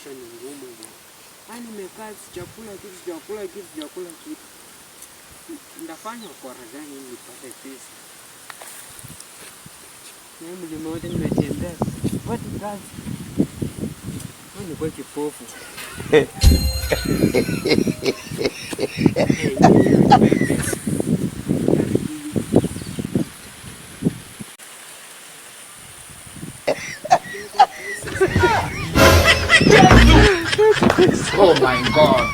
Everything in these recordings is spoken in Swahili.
maisha ni ngumu bwana. Yaani nimekaa sijakula kitu. Ndafanya ukora gani ili nipate pesa? Mimi mlima wote nimetembea. Sipati kazi. Mimi kwa kipofu. Oh my God.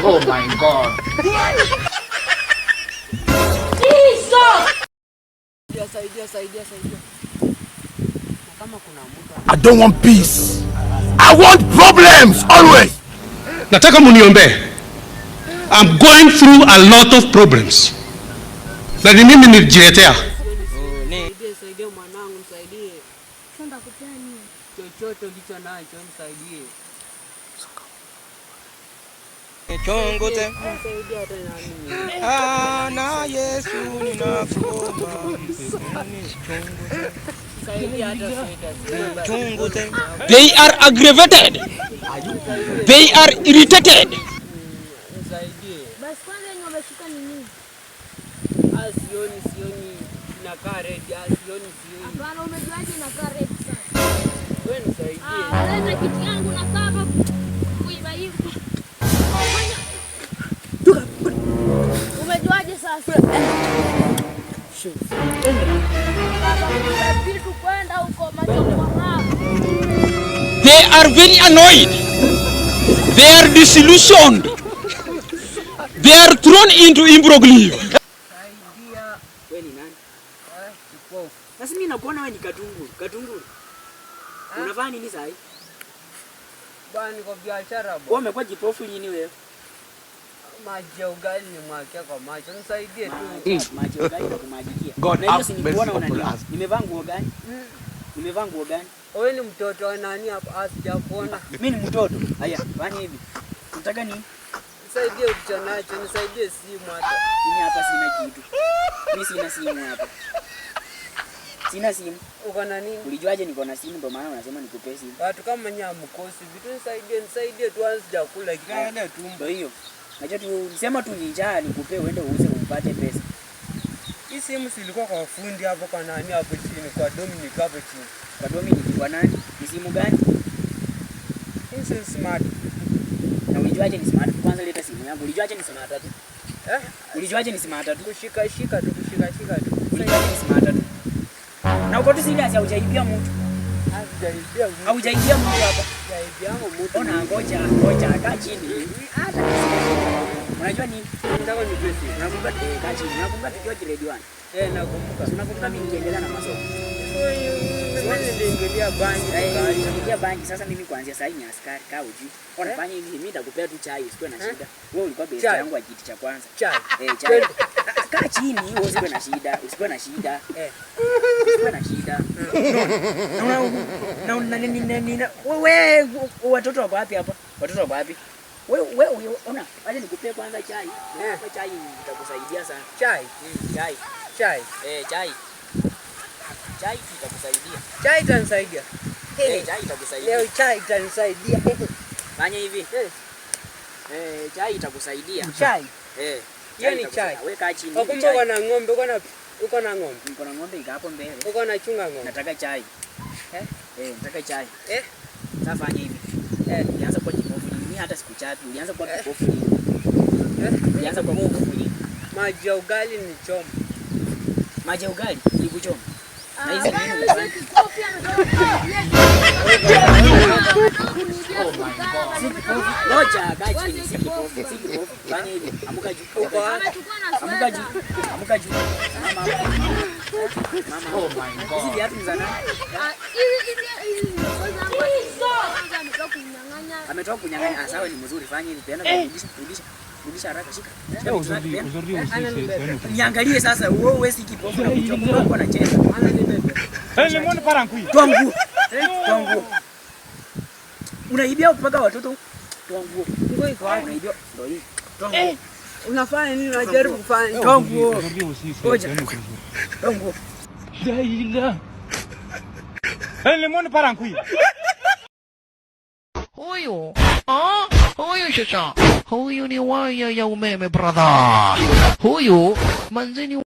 Oh my God. Saidia. Kama kuna mtu I don't want peace. I want problems always. Nataka muniombe. I'm going through a lot of problems. Na ni mimi nijiletea. Saidia mwanangu, nisaidie. Sasa kupea nini? Chochote ulicho nacho nisaidie. Chongote. Nisaidie hata na mimi. Na Yesu ninakuomba. Nisaidie hata Chongote. They are aggravated. They are irritated. Nisaidie. Basi kwanza ni wameshika nini? Sioni nakaa red. Sioni. Hapana, umejuaje nakaa red sasa? Wewe nisaidie. Leta kitu yangu na kaba kuiba hivi. Umejuaje sasa? Vitu kwenda huko macho kwa. They are very annoyed. They are disillusioned. They are thrown into imbroglio. Saidia. Wewe ni nani? Kipofu. Sasa mimi nakuona wewe ni Katunguru. Unafanya nini sasa? Bwana niko biashara bwana. Wewe umekuwa kipofu lini wewe? Maji ya ugali ni mwakia kwa macho. Nisaidie tu. Maji ya ugali nakumajikia. Na hiyo si nikuona unaniona. Nimevaa nguo gani? Wewe ni mtoto wa nani hapa? Sijakuona. Mimi ni mtoto. Haya, fanya hivi. Unataka nini? Nisaidie ulichonacho, nisaidie simu hata. Mimi hapa sina kitu. Mimi sina simu hapa. Sina simu. Uko na nini? Ulijuaje niko na simu ndio maana unasema nikupe simu? Watu kama nyamkosi vitu nisaidie tu anza chakula kikaenda tumbo. Ndio hiyo. Najua tu nisema tu njaa nikupe uende uuze upate pesa. Hii simu silikuwa kwa fundi hapo kwa nani hapo chini kwa Dominic hapo chini. Kwa Dominic kwa nani? Ni simu gani? Hii si smart. Na ulijuaje ni smart? Kwanza leta simu yangu. Ulijuaje ni smart tu? Ulijuaje ni smart tu? Kushika tu. Ulijuaje ni smart tu? Na uko tu serious haujaibia mtu. Haujaibia mtu hapa. Haujaibia mtu. Ona ngoja kaa chini. Hata unajua ni nataka ni pesa. Nakumbuka kaa chini. Nakumbuka tukiwa grade 1. Nakumbuka. Unakumbuka mimi nikiendelea na masomo. Siwezi niingilia bangi. Sasa mimi kuanzia sasa ni askari kaa uji. Unafanya hivi mimi nitakupea tu chai usiwe na shida. Wewe ulikuwa best yangu wa kiti cha kwanza. Chai. Chai. Kaa chini wewe usiwe na shida. Usiwe na shida. Wewe watoto wako wapi hapa? Wewe ona, waje nikupee kwanza chai. Kwa chai itakusaidia sana. Chai. Chai itakusaidia. Chai itanisaidia. Chai itakusaidia. Leo chai itanisaidia. Fanya hivi. Chai itakusaidia. Chai. Hiyo ni chai. Weka chini. Uko na ng'ombe, uko na ng'ombe. Niko na ng'ombe iko hapo mbele. Uko na chunga ng'ombe. Nataka chai. Nataka chai. Sasa fanya hivi. Nianza kwa kipofu. Mimi hata sikuchati. Ulianza kwa kipofu. Ulianza kwa kipofu. Maji ya ugali ni choma. Maji ya ugali ni kuchoma. Na hizi nini unafanya? Ngoja gaji ni sikipofu. Fanya hivi. Amuka juu. Amuka juu. Mama. Oh my God. Hizi viatu ni za nani? Ametoka kunyang'anya. Sawa ni mzuri. Fanya hivi. Tena rudisha haraka shika. Niangalie sasa wewe si kipofu na kuchoka uko anacheza. Lemon parankui. Twangu. Unaibia mpaka watoto. Twangu. Ngo iko wapi unaibia? Ndio hii. Twangu. Unafanya nini? Unajaribu kufanya tongo. Ngoja. Tongo. Daila. Lemon parankui. Huyu sasa, huyu ni waya ya umeme brother. Huyu manzeni